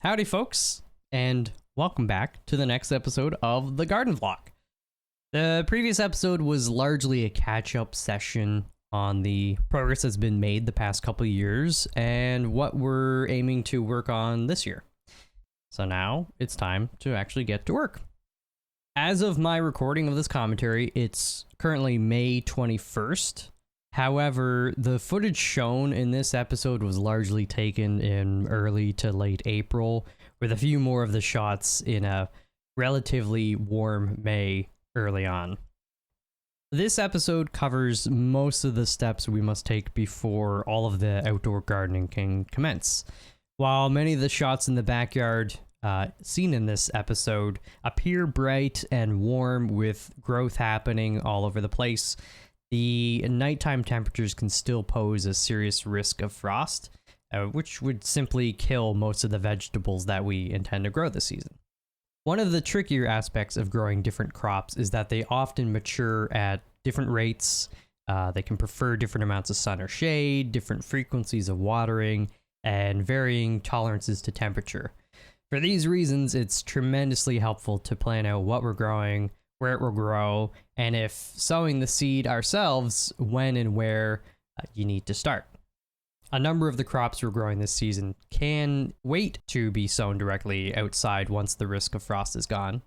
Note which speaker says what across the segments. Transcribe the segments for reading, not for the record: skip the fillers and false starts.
Speaker 1: Howdy folks, and welcome back to the next episode of the Garden Vlog. The previous episode was largely a catch-up session on the progress that's been made the past couple of years and what we're aiming to work on this year. So now it's time to actually get to work. As of my recording of this commentary, it's currently May 21st. However, the footage shown in this episode was largely taken in early to late April, with a few more of the shots in a relatively warm May early on. This episode covers most of the steps we must take before all of the outdoor gardening can commence. While many of the shots in the backyard seen in this episode appear bright and warm with growth happening all over the place, the nighttime temperatures can still pose a serious risk of frost, which would simply kill most of the vegetables that we intend to grow this season. One of the trickier aspects of growing different crops is that they often mature at different rates. They can prefer different amounts of sun or shade, different frequencies of watering, and varying tolerances to temperature. For these reasons, it's tremendously helpful to plan out what we're growing, where it will grow, and if sowing the seed ourselves, when and where you need to start. A number of the crops we're growing this season can wait to be sown directly outside once the risk of frost is gone.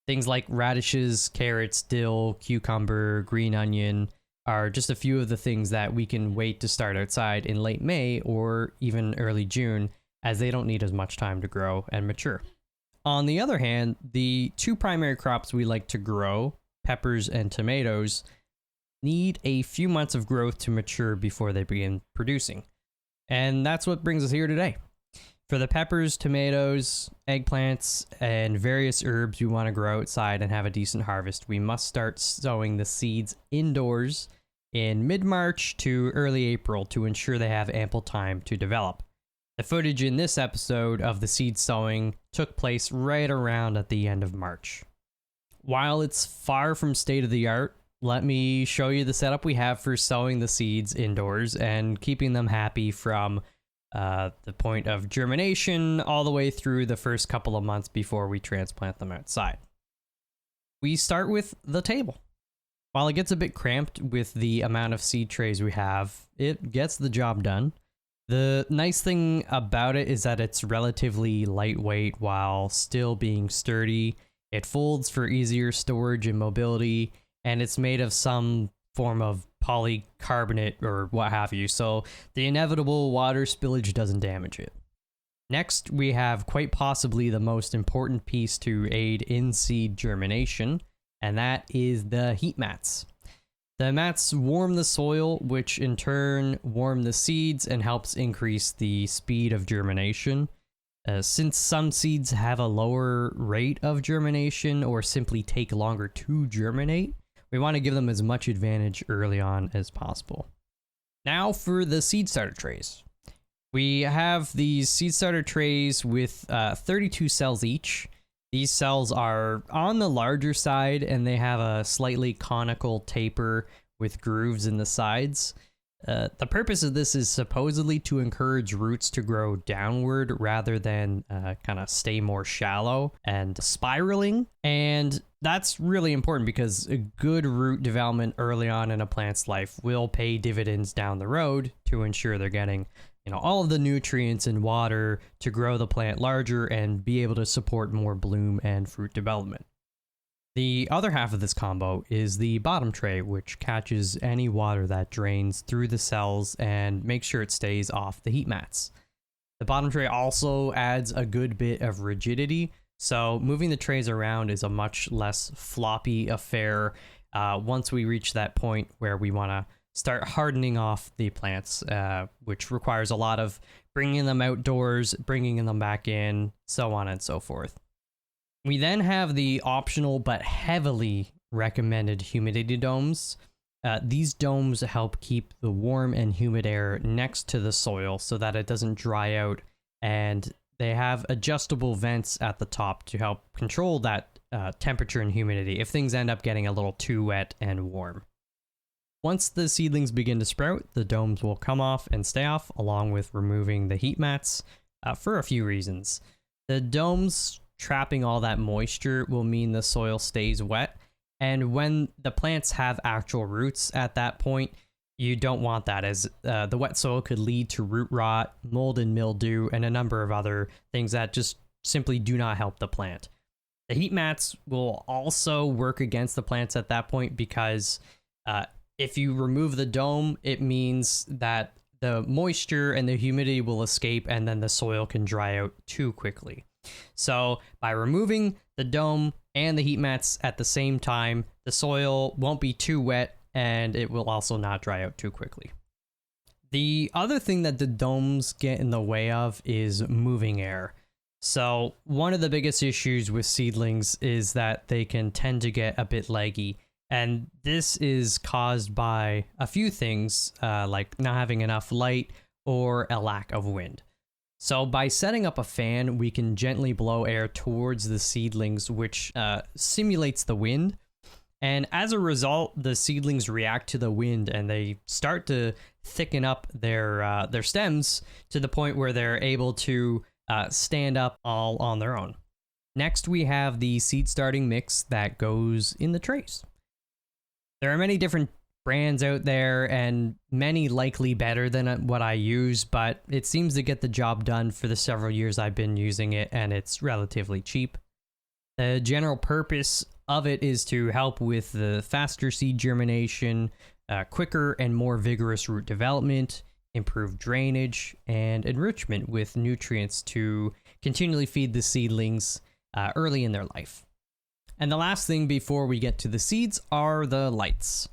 Speaker 1: Things like radishes, carrots, dill, cucumber, green onion are just a few of the things that we can wait to start outside in late May or even early June, as they don't need as much time to grow and mature. On the other hand, the two primary crops we like to grow, peppers and tomatoes, need a few months of growth to mature before they begin producing. And that's what brings us here today. For the peppers, tomatoes, eggplants, and various herbs we want to grow outside and have a decent harvest, we must start sowing the seeds indoors in mid-March to early April to ensure they have ample time to develop. The footage in this episode of the seed sowing took place right around at the end of March. While it's far from state-of-the-art, let me show you the setup we have for sowing the seeds indoors and keeping them happy from the point of germination all the way through the first couple of months before we transplant them outside. We start with the table. While it gets a bit cramped with the amount of seed trays we have, it gets the job done. The nice thing about it is that it's relatively lightweight while still being sturdy. It folds for easier storage and mobility, and it's made of some form of polycarbonate or what have you, so the inevitable water spillage doesn't damage it. Next, we have quite possibly the most important piece to aid in seed germination, and that is the heat mats. The mats warm the soil, which in turn warm the seeds and helps increase the speed of germination. Since some seeds have a lower rate of germination or simply take longer to germinate, we want to give them as much advantage early on as possible. Now for the seed starter trays. We have these seed starter trays with 32 cells each. These cells are on the larger side and they have a slightly conical taper with grooves in the sides. The purpose of this is supposedly to encourage roots to grow downward rather than kind of stay more shallow and spiraling. And that's really important because a good root development early on in a plant's life will pay dividends down the road to ensure they're getting all of the nutrients and water to grow the plant larger and be able to support more bloom and fruit development. The other half of this combo is the bottom tray, which catches any water that drains through the cells and makes sure it stays off the heat mats. The bottom tray also adds a good bit of rigidity, so moving the trays around is a much less floppy affair once we reach that point where we want to start hardening off the plants, which requires a lot of bringing them outdoors, bringing them back in, so on and so forth. We then have the optional but heavily recommended humidity domes. These domes help keep the warm and humid air next to the soil so that it doesn't dry out, and they have adjustable vents at the top to help control that temperature and humidity if things end up getting a little too wet and warm. Once the seedlings begin to sprout, the domes will come off and stay off, along with removing the heat mats for a few reasons. The domes trapping all that moisture will mean the soil stays wet, and when the plants have actual roots at that point, you don't want that, as the wet soil could lead to root rot, mold and mildew, and a number of other things that just simply do not help the plant. The heat mats will also work against the plants at that point, because if you remove the dome, it means that the moisture and the humidity will escape, and then the soil can dry out too quickly. So by removing the dome and the heat mats at the same time, the soil won't be too wet, and it will also not dry out too quickly. The other thing that the domes get in the way of is moving air. So one of the biggest issues with seedlings is that they can tend to get a bit leggy, and this is caused by a few things, like not having enough light or a lack of wind. So by setting up a fan, we can gently blow air towards the seedlings, which simulates the wind. And as a result, the seedlings react to the wind, and they start to thicken up their stems to the point where they're able to stand up all on their own. Next, we have the seed starting mix that goes in the trays. There are many different brands out there, and many likely better than what I use, but it seems to get the job done for the several years I've been using it, and it's relatively cheap. The general purpose of it is to help with the faster seed germination, quicker and more vigorous root development, improved drainage, and enrichment with nutrients to continually feed the seedlings early in their life. And the last thing before we get to the seeds are the lights.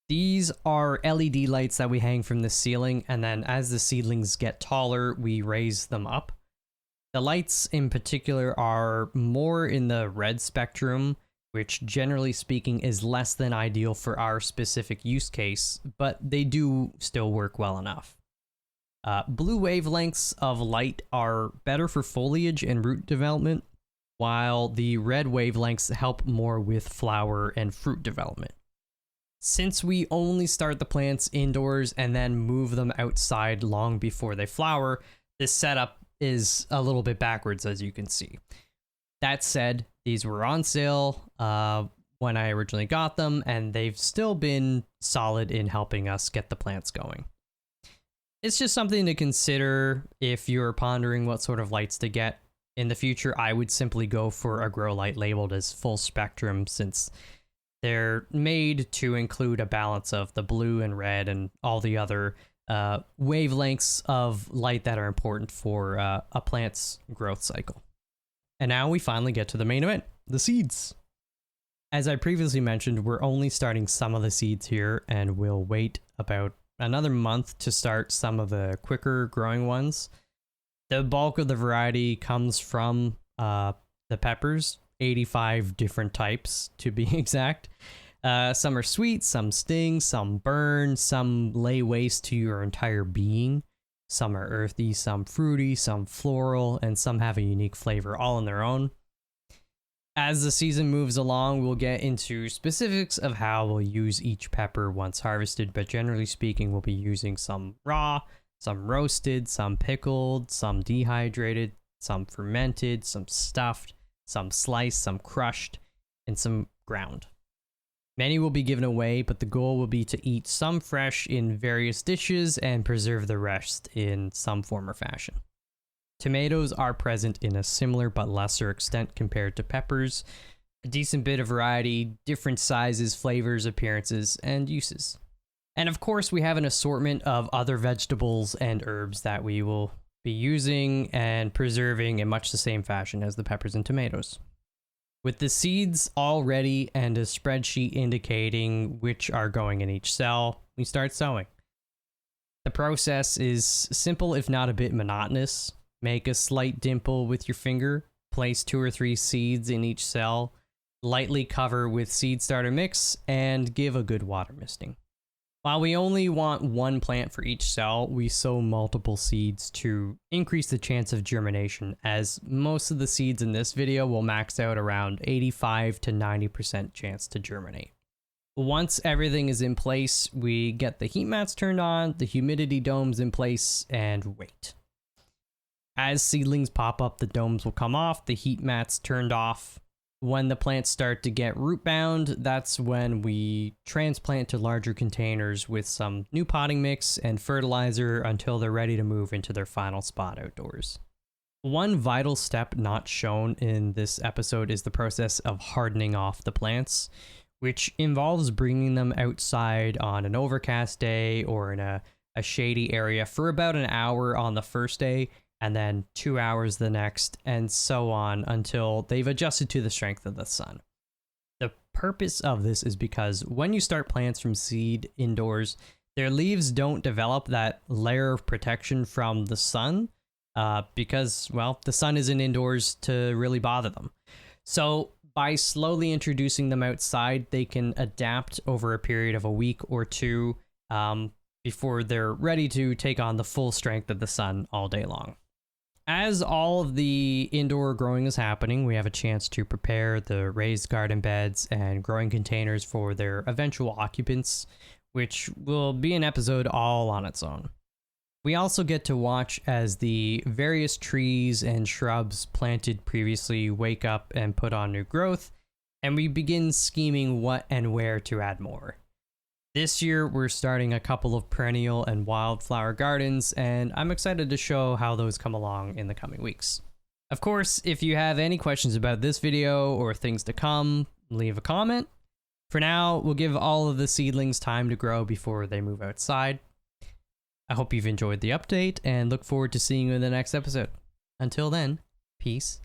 Speaker 1: These are LED lights that we hang from the ceiling, and then as the seedlings get taller, we raise them up. The lights in particular are more in the red spectrum, which generally speaking is less than ideal for our specific use case, but they do still work well enough. Blue wavelengths of light are better for foliage and root development, while the red wavelengths help more with flower and fruit development. Since we only start the plants indoors and then move them outside long before they flower, this setup is a little bit backwards, as you can see. That said, these were on sale when I originally got them, and they've still been solid in helping us get the plants going. It's just something to consider if you're pondering what sort of lights to get. In the future, I would simply go for a grow light labeled as full spectrum, since they're made to include a balance of the blue and red and all the other wavelengths of light that are important for a plant's growth cycle. And now we finally get to the main event, the seeds. As I previously mentioned, we're only starting some of the seeds here, and we'll wait about another month to start some of the quicker growing ones. The bulk of the variety comes from the peppers, 85 different types to be exact. Some are sweet, some sting, some burn, some lay waste to your entire being. Some are earthy, some fruity, some floral, and some have a unique flavor all on their own. As the season moves along, we'll get into specifics of how we'll use each pepper once harvested, but generally speaking, we'll be using some raw, some roasted, some pickled, some dehydrated, some fermented, some stuffed, some sliced, some crushed, and some ground. Many will be given away, but the goal will be to eat some fresh in various dishes and preserve the rest in some form or fashion. Tomatoes are present in a similar but lesser extent compared to peppers. A decent bit of variety, different sizes, flavors, appearances, and uses. And of course, we have an assortment of other vegetables and herbs that we will be using and preserving in much the same fashion as the peppers and tomatoes. With the seeds all ready and a spreadsheet indicating which are going in each cell, we start sowing. The process is simple if not a bit monotonous. Make a slight dimple with your finger, place 2 or 3 seeds in each cell, lightly cover with seed starter mix, and give a good water misting. While we only want 1 plant for each cell, we sow multiple seeds to increase the chance of germination, as most of the seeds in this video will max out around 85 to 90% chance to germinate. Once everything is in place, we get the heat mats turned on, the humidity domes in place, and wait. As seedlings pop up, the domes will come off, the heat mats turned off. When the plants start to get root bound, that's when we transplant to larger containers with some new potting mix and fertilizer until they're ready to move into their final spot outdoors. One vital step not shown in this episode is the process of hardening off the plants, which involves bringing them outside on an overcast day or in a shady area for about an hour on the first day, and then 2 hours the next, and so on until they've adjusted to the strength of the sun. The purpose of this is because when you start plants from seed indoors, their leaves don't develop that layer of protection from the sun because, well, the sun isn't indoors to really bother them. So by slowly introducing them outside, they can adapt over a period of a week or two before they're ready to take on the full strength of the sun all day long. As all of the indoor growing is happening, we have a chance to prepare the raised garden beds and growing containers for their eventual occupants, which will be an episode all on its own. We also get to watch as the various trees and shrubs planted previously wake up and put on new growth, and we begin scheming what and where to add more. This year, we're starting a couple of perennial and wildflower gardens, and I'm excited to show how those come along in the coming weeks. Of course, if you have any questions about this video or things to come, leave a comment. For now, we'll give all of the seedlings time to grow before they move outside. I hope you've enjoyed the update and look forward to seeing you in the next episode. Until then, peace